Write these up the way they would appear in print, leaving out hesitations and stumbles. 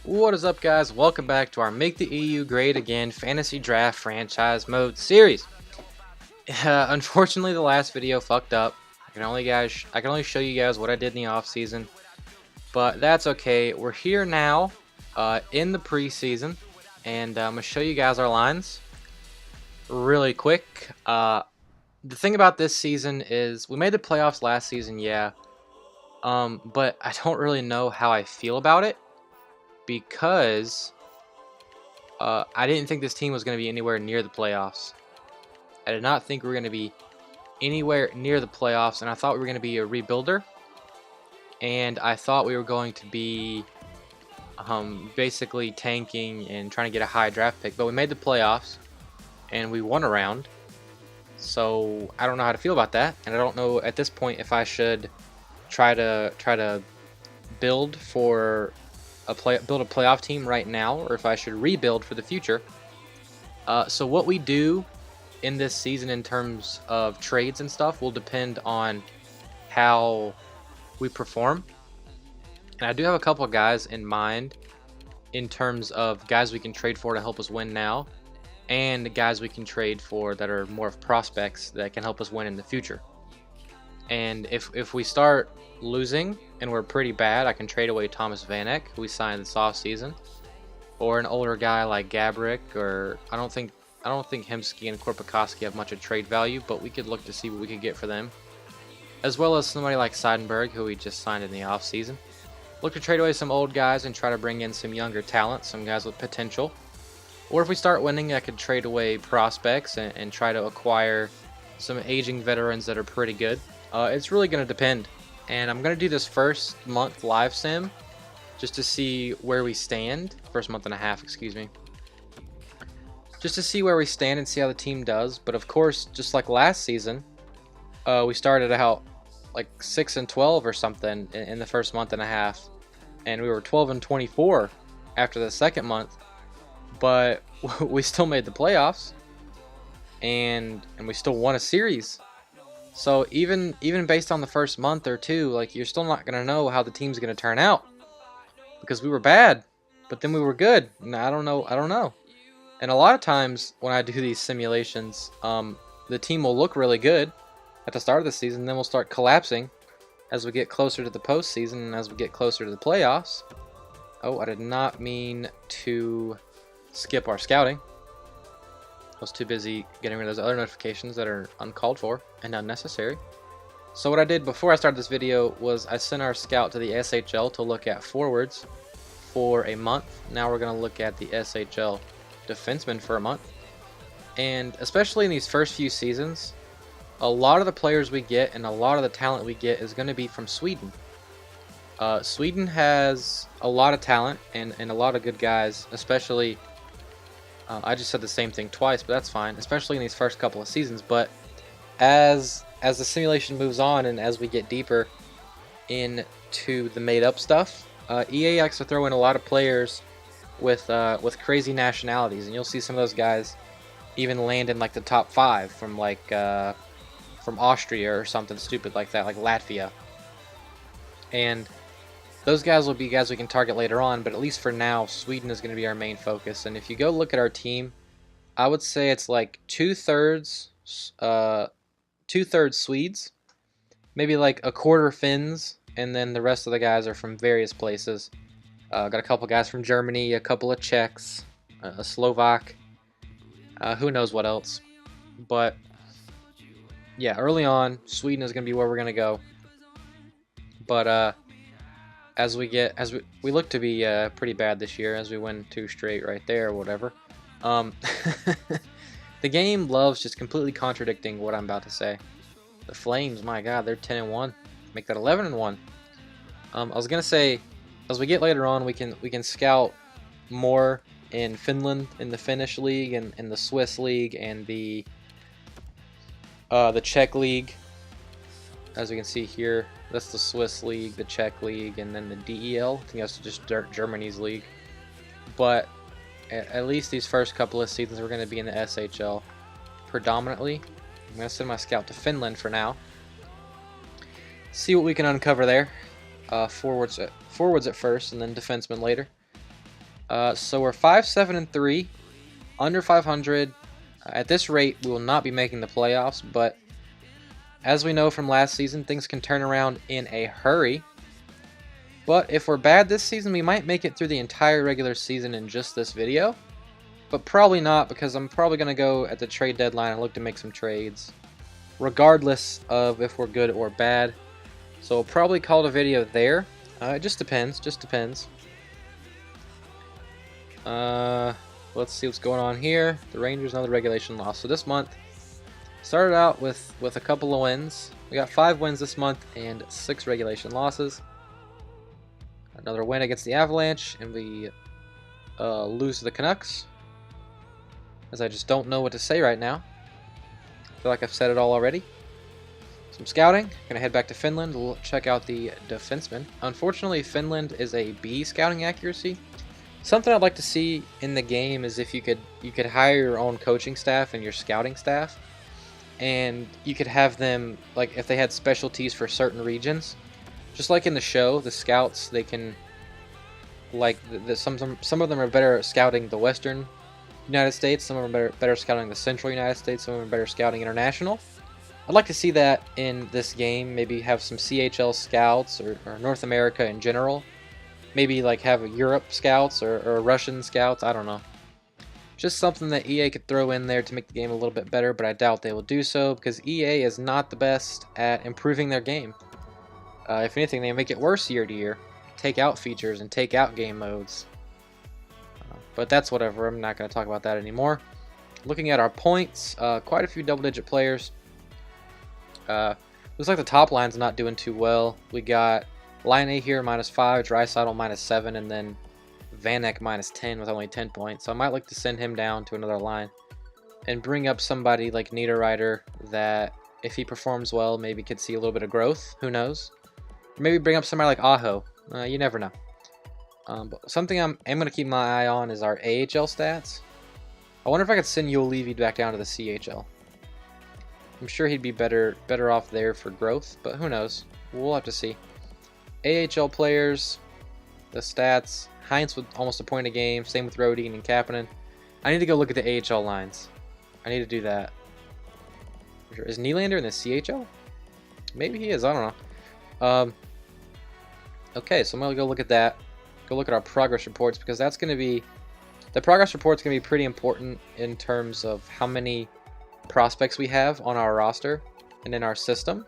What is up, guys? Welcome back to our Make the EU Great Again Fantasy Draft Franchise Mode series. Unfortunately, the last video fucked up. I can only show you guys what I did in the off season, but that's okay. We're here now, in the preseason, and I'm gonna show you guys our lines really quick. The thing about this season is we made the playoffs last season, yeah, but I don't really know how I feel about it because I didn't think this team was going to be anywhere near the playoffs. I did not think we were going to be anywhere near the playoffs, and I thought we were going to be a rebuilder, and I thought we were going to be basically tanking and trying to get a high draft pick. But we made the playoffs, and we won a round, so I don't know how to feel about that, and I don't know at this point if I should try to build for build a playoff team right now, or if I should rebuild for the future. So what we do in this season in terms of trades and stuff will depend on how we perform. And I do have a couple of guys in mind in terms of guys we can trade for to help us win now, and guys we can trade for that are more of prospects that can help us win in the future. And if we start losing and we're pretty bad, I can trade away Thomas Vanek, who we signed this offseason, or an older guy like Gabrick, or I don't think Hemsky and Korpikoski have much of trade value, but we could look to see what we could get for them, as well as somebody like Seidenberg, who we just signed in the offseason. Look to trade away some old guys and try to bring in some younger talent, some guys with potential. Or if we start winning, I could trade away prospects and try to acquire some aging veterans that are pretty good. It's really going to depend. And I'm going to do this first month live sim just to see where we stand. First month and a half, excuse me. Just to see where we stand and see how the team does. But of course, just like last season, we started out like 6-12 or something in the first month and a half. And we were 12-24 after the second month. But we still made the playoffs. And we still won a series. So even based on the first month or two, like, you're still not gonna know how the team's gonna turn out, because we were bad, but then we were good. And I don't know. And a lot of times when I do these simulations, the team will look really good at the start of the season, then we'll start collapsing as we get closer to the postseason and as we get closer to the playoffs. Oh, I did not mean to skip our scouting. I was too busy getting rid of those other notifications that are uncalled for and unnecessary. So what I did before I started this video was I sent our scout to the SHL to look at forwards for a month. Now we're going to look at the SHL defensemen for a month. And especially in these first few seasons, a lot of the players we get and a lot of the talent we get is going to be from Sweden. Sweden has a lot of talent and a lot of good guys, especially... I just said the same thing twice, but that's fine, especially in these first couple of seasons. But as the simulation moves on and as we get deeper into the made-up stuff, EA likes to throw in a lot of players with crazy nationalities, and you'll see some of those guys even land in like the top 5 from from Austria or something stupid like that, like Latvia. And those guys will be guys we can target later on, but at least for now, Sweden is going to be our main focus. And if you go look at our team, I would say it's like two-thirds Swedes, maybe like a quarter Finns, and then the rest of the guys are from various places. Got a couple guys from Germany, a couple of Czechs, a Slovak, who knows what else. But yeah, early on, Sweden is going to be where we're going to go. But as we look to be pretty bad this year, as we win 2 straight right there or whatever. The game loves just completely contradicting what I'm about to say. The Flames, my God, they're 10-1. Make that 11-1. I was gonna say, as we get later on, we can scout more in Finland, in the Finnish league, and in the Swiss league, and the Czech league. As we can see here, that's the Swiss league, the Czech league, and then the DEL. I think that's just Germany's league. But at least these first couple of seasons, we're going to be in the SHL predominantly. I'm going to send my scout to Finland for now. See what we can uncover there. Forwards at first, and then defensemen later. So we're 5-7-3, under 500. At this rate, we will not be making the playoffs, but as we know from last season, things can turn around in a hurry. But if we're bad this season, we might make it through the entire regular season in just this video. But probably not, because I'm probably going to go at the trade deadline and look to make some trades, regardless of if we're good or bad. So we'll probably call it a video there. It just depends, let's see what's going on here. The Rangers, another regulation loss. So this month started out with a couple of wins. We got 5 wins this month and 6 regulation losses. Another win against the Avalanche, and we lose to the Canucks, as I just don't know what to say right now. I feel like I've said it all already. Some scouting. Gonna head back to Finland. We'll check out the defenseman. Unfortunately, Finland is a B scouting accuracy. Something I'd like to see in the game is if you could hire your own coaching staff and your scouting staff, and you could have them, like, if they had specialties for certain regions, just like in the show, the scouts, they can, like, some of them are better at scouting the Western United States, some of them are better scouting the Central United States, some of them are better scouting international. I'd like to see that in this game. Maybe have some CHL scouts or North America in general. Maybe like have a Europe scouts or Russian scouts. I don't know. Just something that EA could throw in there to make the game a little bit better, but I doubt they will do so because EA is not the best at improving their game. If anything, they make it worse year to year. Take out features and take out game modes. But that's whatever. I'm not going to talk about that anymore. Looking at our points, quite a few double-digit players. Looks like the top line's not doing too well. We got Line A here -5, Draisaitl -7, and then Vanek -10 with only 10 points. So I might like to send him down to another line and bring up somebody like Niederreiter that, if he performs well, maybe could see a little bit of growth. Who knows? Or maybe bring up somebody like Aho. You never know. But something I'm going to keep my eye on is our AHL stats. I wonder if I could send Yul Levy back down to the CHL. I'm sure he'd be better off there for growth, but who knows? We'll have to see. AHL players, the stats. Heinz with almost a point a game. Same with Rodin and Kapanen. I need to go look at the AHL lines. I need to do that. Is Nylander in the CHL? Maybe he is. I don't know. Okay, so I'm going to go look at that. Go look at our progress reports, because that's going to be... The progress report's going to be pretty important in terms of how many prospects we have on our roster and in our system.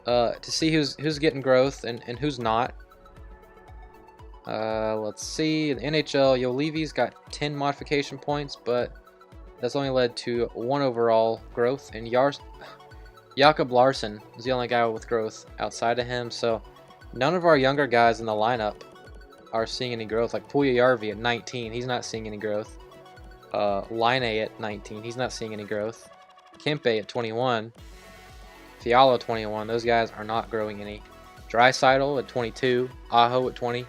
To see who's getting growth and who's not. Let's see. In the NHL, Yul Levy's got 10 modification points, but that's only led to 1 overall growth. And Jakob Larsson is the only guy with growth outside of him, so none of our younger guys in the lineup are seeing any growth. Like Puljujärvi at 19, he's not seeing any growth. Line A at 19, he's not seeing any growth. Kempe at 21, Fiala 21, those guys are not growing any. Draisaitl at 22, Aho at 20.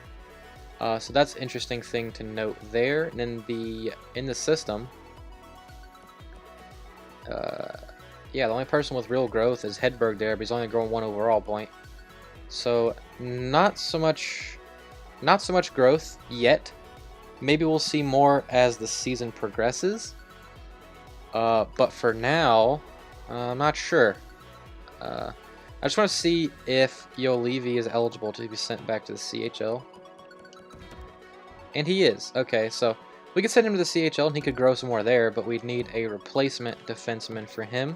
So that's an interesting thing to note there. And then in the system, yeah, the only person with real growth is Hedberg there, but he's only growing 1 overall point. So not so much growth yet. Maybe we'll see more as the season progresses. But for now, I'm not sure. I just want to see if Yul Levy is eligible to be sent back to the CHL. And he is. Okay, so we could send him to the CHL and he could grow some more there, but we'd need a replacement defenseman for him.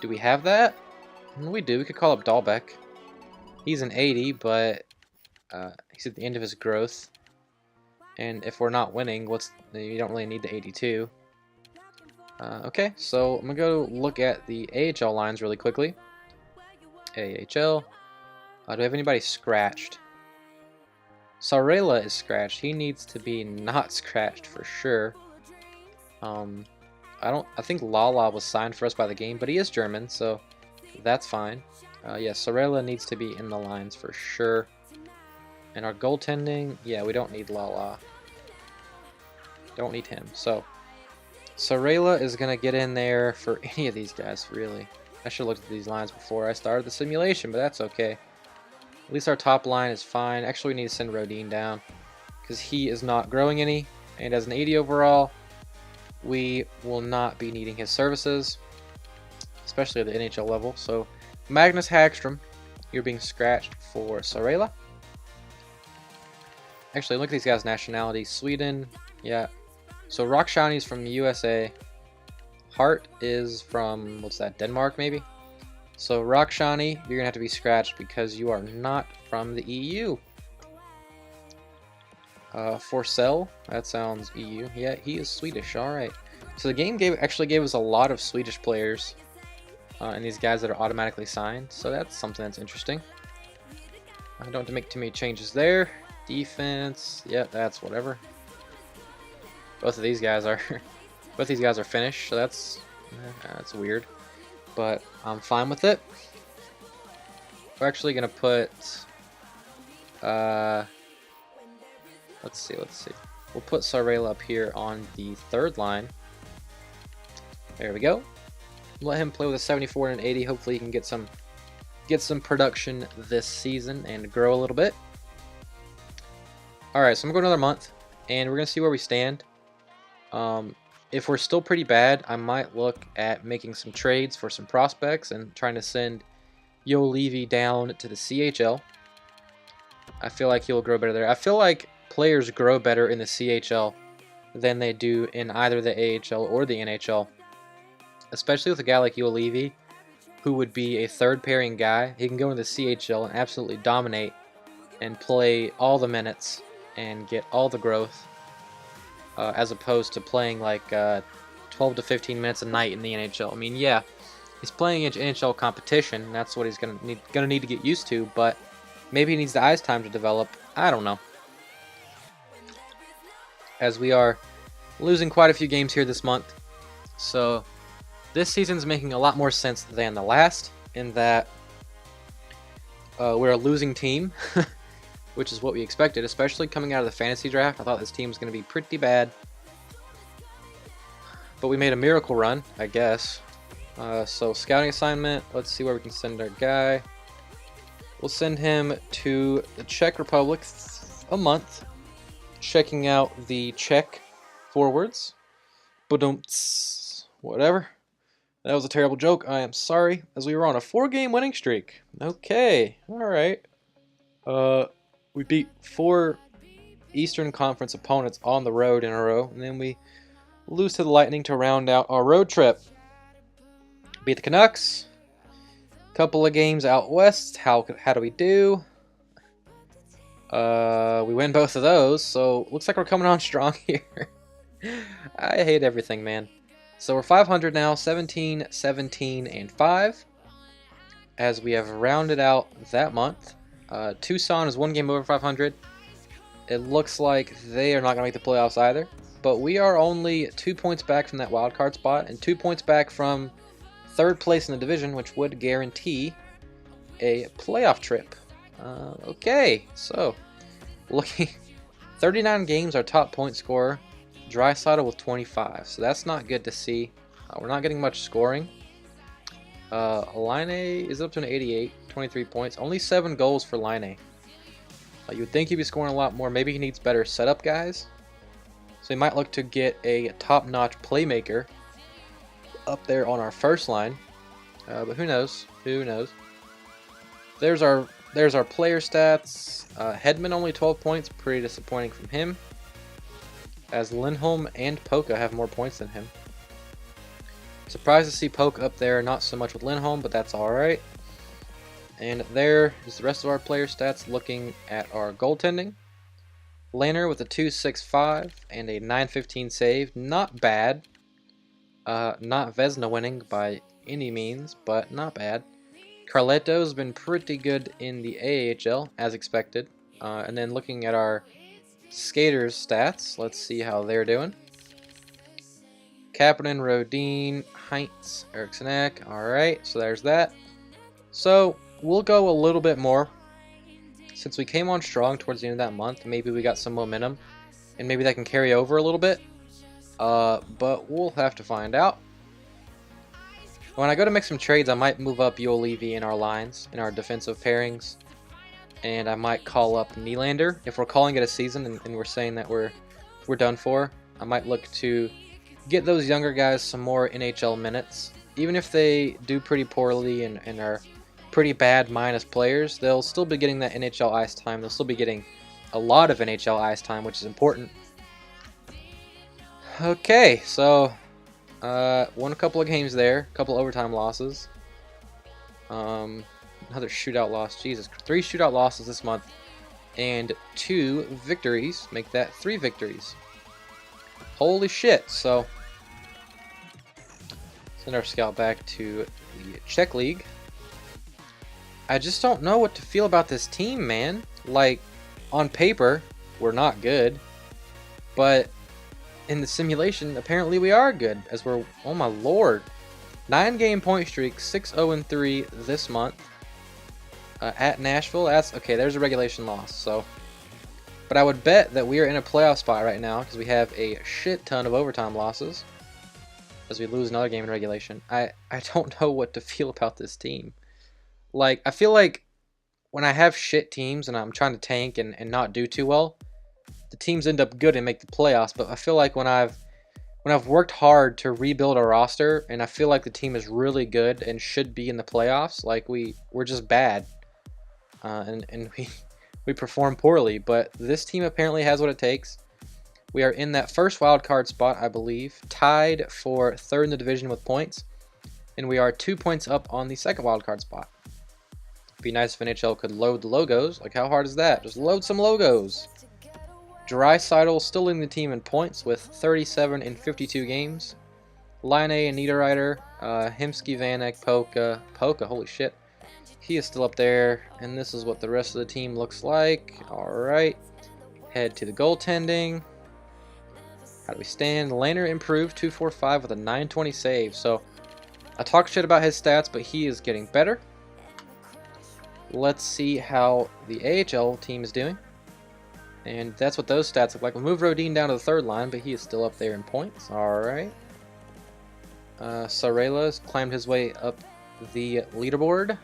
Do we have that? We do. We could call up Dahlbeck. He's an 80, but he's at the end of his growth. And if we're not winning, you don't really need the 82. Okay, so I'm going to go look at the AHL lines really quickly. AHL. Do we have anybody scratched? Saarela is scratched. He needs to be not scratched for sure. I think Lala was signed for us by the game, but he is German, so that's fine. Yeah, Saarela needs to be in the lines for sure. And our goaltending, yeah, we don't need Lala. Don't need him. So Saarela is going to get in there for any of these guys, really. I should have looked at these lines before I started the simulation, but that's okay. At least our top line is fine. Actually, we need to send Rodin down because he is not growing any. And as an 80 overall, we will not be needing his services, especially at the NHL level. So Magnus Hagstrom, you're being scratched for Sarela. Actually, look at these guys' nationality. Sweden, yeah. So Rock Shini's from USA. Hart is from, what's that, Denmark maybe? So Rock Shiny, you're going to have to be scratched because you are not from the EU. Forcell, that sounds EU. Yeah, he is Swedish, alright. So the game actually gave us a lot of Swedish players. And these guys that are automatically signed. So that's something that's interesting. I don't have to make too many changes there. Defense, yeah, that's whatever. Both of these guys are Finnish, so that's weird, but I'm fine with it. We're actually gonna put let's see. We'll put Sarela up here on the third line. There we go. Let him play with a 74 and an 80. Hopefully he can get some production this season and grow a little bit. Alright, so I'm going to go another month, and we're going to see where we stand. If we're still pretty bad, I might look at making some trades for some prospects and trying to send Yo Levy down to the CHL. I feel like he'll grow better there. I feel like players grow better in the CHL than they do in either the AHL or the NHL. Especially with a guy like Yo Levy, who would be a third pairing guy. He can go into the CHL and absolutely dominate and play all the minutes and get all the growth, as opposed to playing like 12 to 15 minutes a night in the NHL. I mean, yeah, he's playing in NHL competition, and that's what he's gonna need to get used to. But maybe he needs the ice time to develop. I don't know. As we are losing quite a few games here this month, so this season's making a lot more sense than the last, in that we're a losing team, which is what we expected, especially coming out of the fantasy draft. I thought this team was going to be pretty bad, but we made a miracle run, I guess. So scouting assignment, let's see where we can send our guy. We'll send him to the Czech Republic a month, checking out the Czech forwards. Badumts, whatever. That was a terrible joke. I am sorry, as we were on a 4-game winning streak. Okay, alright. We beat 4 Eastern Conference opponents on the road in a row, and then we lose to the Lightning to round out our road trip. Beat the Canucks. Couple of games out west. How do we do? We win both of those, so looks like we're coming on strong here. I hate everything, man. So we're 500 now, 17, 17, and 5, as we have rounded out that month. Tucson is 1 game over 500. It looks like they are not going to make the playoffs either, but we are only 2 points back from that wild card spot and 2 points back from 3rd place in the division, which would guarantee a playoff trip. Okay, so looking 39 games, our top point scorer. Draisaitl with 25, so that's not good to see. We're not getting much scoring. Laine is up to an 88, 23 points. Only 7 goals for Laine. You would think he'd be scoring a lot more. Maybe he needs better setup guys. So he might look to get a top-notch playmaker up there on our first line. But who knows? Who knows? There's our player stats. Hedman only 12 points. Pretty disappointing from him, as Lindholm and Polka have more points than him. Surprised to see Polka up there, not so much with Lindholm, but that's alright. And there is the rest of our player stats, looking at our goaltending. Lehner with a 2.65 and a 9.15 save. Not bad. Not Vezina winning by any means, but not bad. Carleto's been pretty good in the AHL, as expected. And then looking at our skaters stats, let's see how they're doing. Kapanen, Rodin, Heinz, Eriksson Ek. Alright, so there's that. So we'll go a little bit more. Since we came on strong towards the end of that month, maybe we got some momentum, and maybe that can carry over a little bit. But we'll have to find out. When I go to make some trades, I might move up Yo Levy in our lines, in our defensive pairings. and I might call up Nylander. If we're calling it a season and we're saying that we're done for, I might look to get those younger guys some more NHL minutes. Even if they do pretty poorly and are pretty bad minus players, they'll still be getting that NHL ice time. They'll still be getting a lot of NHL ice time, which is important. Okay, so won a couple of games there, a couple overtime losses. Another shootout loss. Jesus, 3 shootout losses this month, and 2 victories make that 3 victories. Holy shit! So send our scout back to the Czech League. I just don't know what to feel about this team, man. Like, on paper, we're not good, but in the simulation, apparently we are good. As we're, oh my lord, 9-game point streak, 6-0-3 this month at Nashville. That's okay. There's a regulation loss. So, but I would bet that we are in a playoff spot right now because we have a shit ton of overtime losses. As we lose another game in regulation, I don't know what to feel about this team. Like, I feel like when I have shit teams and I'm trying to tank and not do too well, the teams end up good and make the playoffs. But I feel like when I've worked hard to rebuild a roster and I feel like the team is really good and should be in the playoffs, like we're just bad, and we perform poorly. But this team apparently has what it takes. We are in that first wild card spot, I believe, tied for 3rd in the division with points, and we are 2 points up on the second wild card spot. It'd be nice if NHL could load the logos. Like, how hard is that? Just load some logos. Draisaitl still leading the team in points with 37 in 52 games. Line and Niederreiter, Hemsky, Vanek, Polka, holy shit. He is still up there, and this is what the rest of the team looks like. Alright, head to the goaltending. How do we stand? Laner improved, 245 with a 920 save. So, I talk shit about his stats, but he is getting better. Let's see how the AHL team is doing. And that's what those stats look like. We'll move Rodin down to the 3rd line, but he is still up there in points. Alright. Sarela's climbed his way up the leaderboard.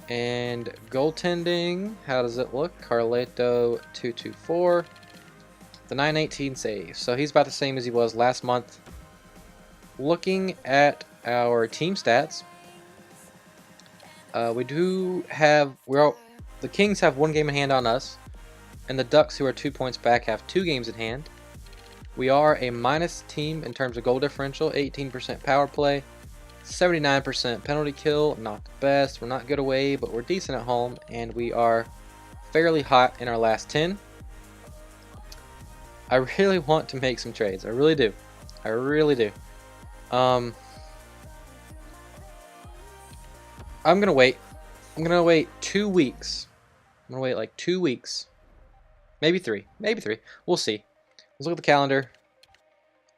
And goaltending, how does it look? Carleto, 224. The 918 save. So he's about the same as he was last month. Looking at our team stats, we do have... the Kings have 1 game in hand on us. And the Ducks, who are 2 points back, have 2 games in hand. We are a minus team in terms of goal differential, 18% power play, 79% penalty kill, not the best. We're not good away, but we're decent at home, and we are fairly hot in our last 10. I really want to make some trades. I really do. I really do. I'm gonna wait. I'm gonna wait 2 weeks. I'm gonna wait like 2 weeks. Maybe 3. Maybe 3. We'll see. Let's look at the calendar.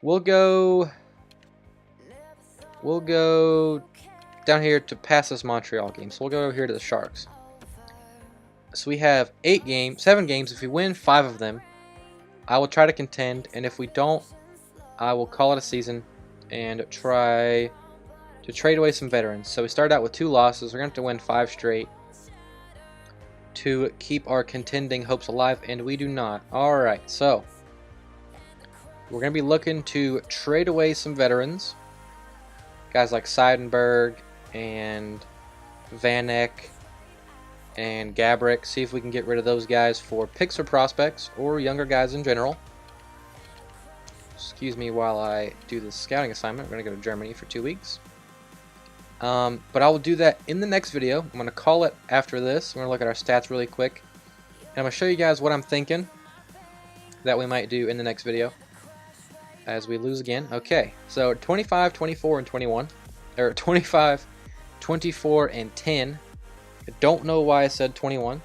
We'll go down here to pass this Montreal game. So we'll go over here to the Sharks. So we have 7 games. If we win 5 of them, I will try to contend. And if we don't, I will call it a season and try to trade away some veterans. So we started out with 2 losses. We're going to have to win 5 straight to keep our contending hopes alive, and we do not. Alright, so we're going to be looking to trade away some veterans. Guys like Seidenberg and Vanek and Gabrick. See if we can get rid of those guys for picks or prospects, or younger guys in general. Excuse me while I do this scouting assignment. We're going to go to Germany for 2 weeks. But I will do that in the next video. I'm going to call it after this. We're going to look at our stats really quick. And I'm going to show you guys what I'm thinking that we might do in the next video as we lose again. Okay, so 25, 24, and 21. Or 25, 24, and 10. I don't know why I said 21.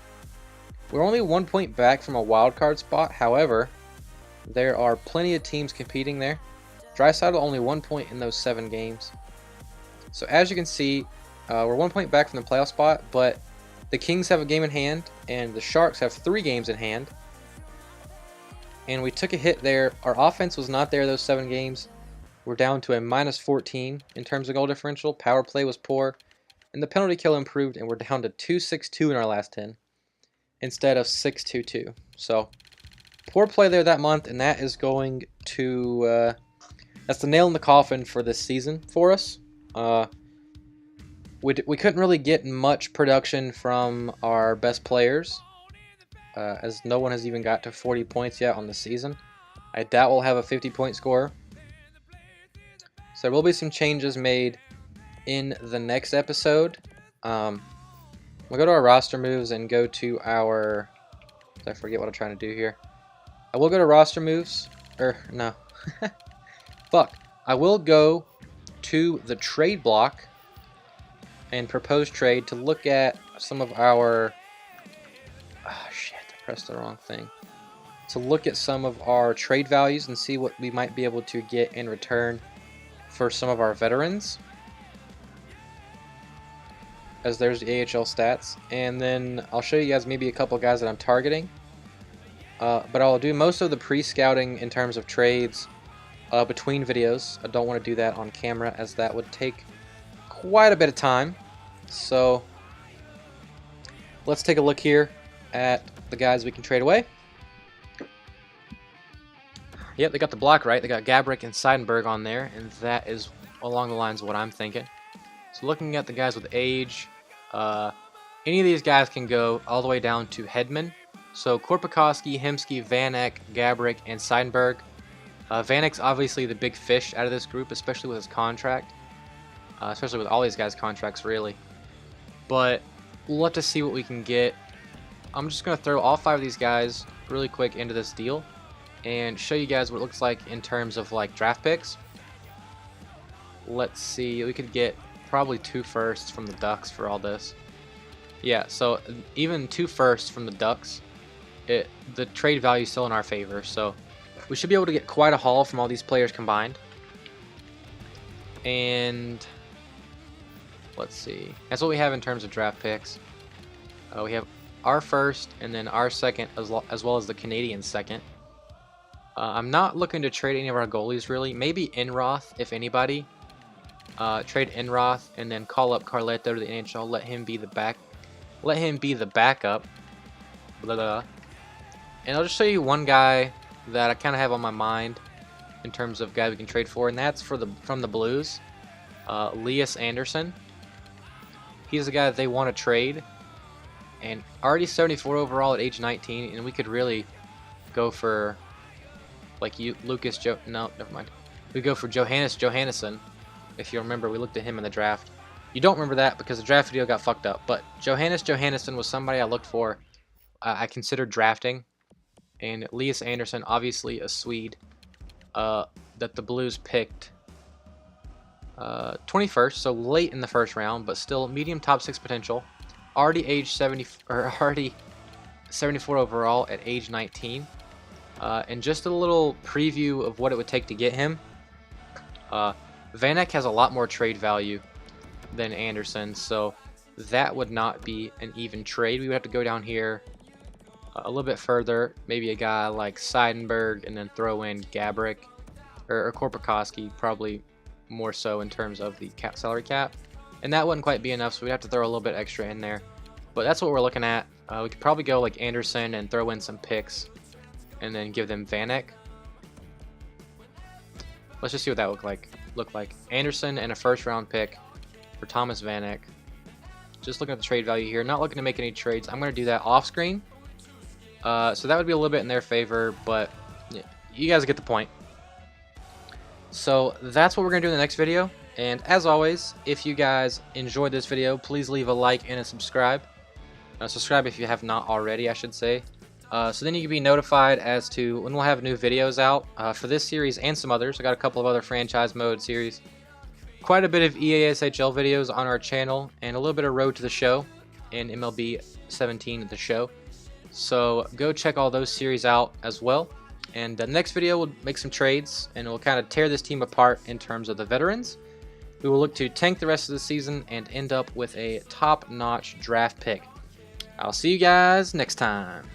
We're only 1 point back from a wild card spot. However, there are plenty of teams competing there. Draisaitl only 1 point in those 7 games. So as you can see, we're 1 point back from the playoff spot, but the Kings have a game in hand, and the Sharks have 3 games in hand. And we took a hit there. Our offense was not there those 7 games. We're down to a minus 14 in terms of goal differential. Power play was poor, and the penalty kill improved, and we're down to 262 in our last 10. instead of 622. So poor play there that month, and that is going to that's the nail in the coffin for this season for us. We couldn't really get much production from our best players, as no one has even got to 40 points yet on the season. I doubt we'll have a 50-point score. So there will be some changes made in the next episode. We'll go to our roster moves and go to our... I forget what I'm trying to do here. I will go to roster moves. No. Fuck. I will go to the trade block and propose trade to look at some of our... Oh, shit. I pressed the wrong thing. To look at some of our trade values and see what we might be able to get in return for some of our veterans. As there's the AHL stats. And then I'll show you guys maybe a couple guys that I'm targeting. But I'll do most of the pre-scouting in terms of trades between videos. I don't want to do that on camera, as that would take quite a bit of time. So let's take a look here at the guys we can trade away. Yep, they got the block right. They got Gabrick and Seidenberg on there, and that is along the lines of what I'm thinking. So looking at the guys with age, any of these guys can go all the way down to Hedman. So Korpikoski, Hemsky, Vanek, Gabrick, and Seidenberg. Vanek's obviously the big fish out of this group, especially with his contract. Especially with all these guys' contracts, really. But we'll have to see what we can get. I'm just going to throw all 5 of these guys really quick into this deal and show you guys what it looks like in terms of like draft picks. Let's see, we could get probably 2 firsts from the Ducks for all this. Yeah, so even 2 firsts from the Ducks, the trade value is still in our favor. So we should be able to get quite a haul from all these players combined. And let's see, that's what we have in terms of draft picks. We have our first and then our second, as well as the Canadian second. I'm not looking to trade any of our goalies really. Maybe Enroth, if anybody. Trade Enroth and then call up Carletto to the NHL. Let him be the backup. Blah, blah. And I'll just show you one guy that I kind of have on my mind in terms of guys we can trade for, and that's from the Blues, Elias Anderson. He's the guy that they want to trade, and already 74 overall at age 19, and we could really go for like no, never mind. We go for Johannes Johannesson. If you remember, we looked at him in the draft. You don't remember that because the draft video got fucked up, but Johannes Johannesson was somebody I looked for. I considered drafting, and Elias Anderson, obviously a Swede, that the Blues picked 21st, so late in the first round, but still medium top 6 potential. Already age 74 overall at age 19. And just a little preview of what it would take to get him. Vanek has a lot more trade value than Anderson, so that would not be an even trade. We would have to go down here a little bit further, maybe a guy like Seidenberg, and then throw in Gabrick or Korpikoski, probably more so in terms of the salary cap. And that wouldn't quite be enough, so we'd have to throw a little bit extra in there. But that's what we're looking at. We could probably go like Anderson and throw in some picks and then give them Vanek. Let's just see what that look like. Anderson and a first-round pick for Thomas Vanek. Just looking at the trade value here. Not looking to make any trades. I'm going to do that off-screen. So that would be a little bit in their favor, but yeah, you guys get the point. So that's what we're going to do in the next video. And as always, if you guys enjoyed this video, please leave a like and a subscribe. Subscribe if you have not already, I should say. So then you can be notified as to when we'll have new videos out for this series and some others. I got a couple of other franchise mode series. Quite a bit of EASHL videos on our channel, and a little bit of Road to the Show and MLB 17 at the show. So go check all those series out as well. And the next video we'll make some trades, and we'll kind of tear this team apart in terms of the veterans. We will look to tank the rest of the season and end up with a top-notch draft pick. I'll see you guys next time.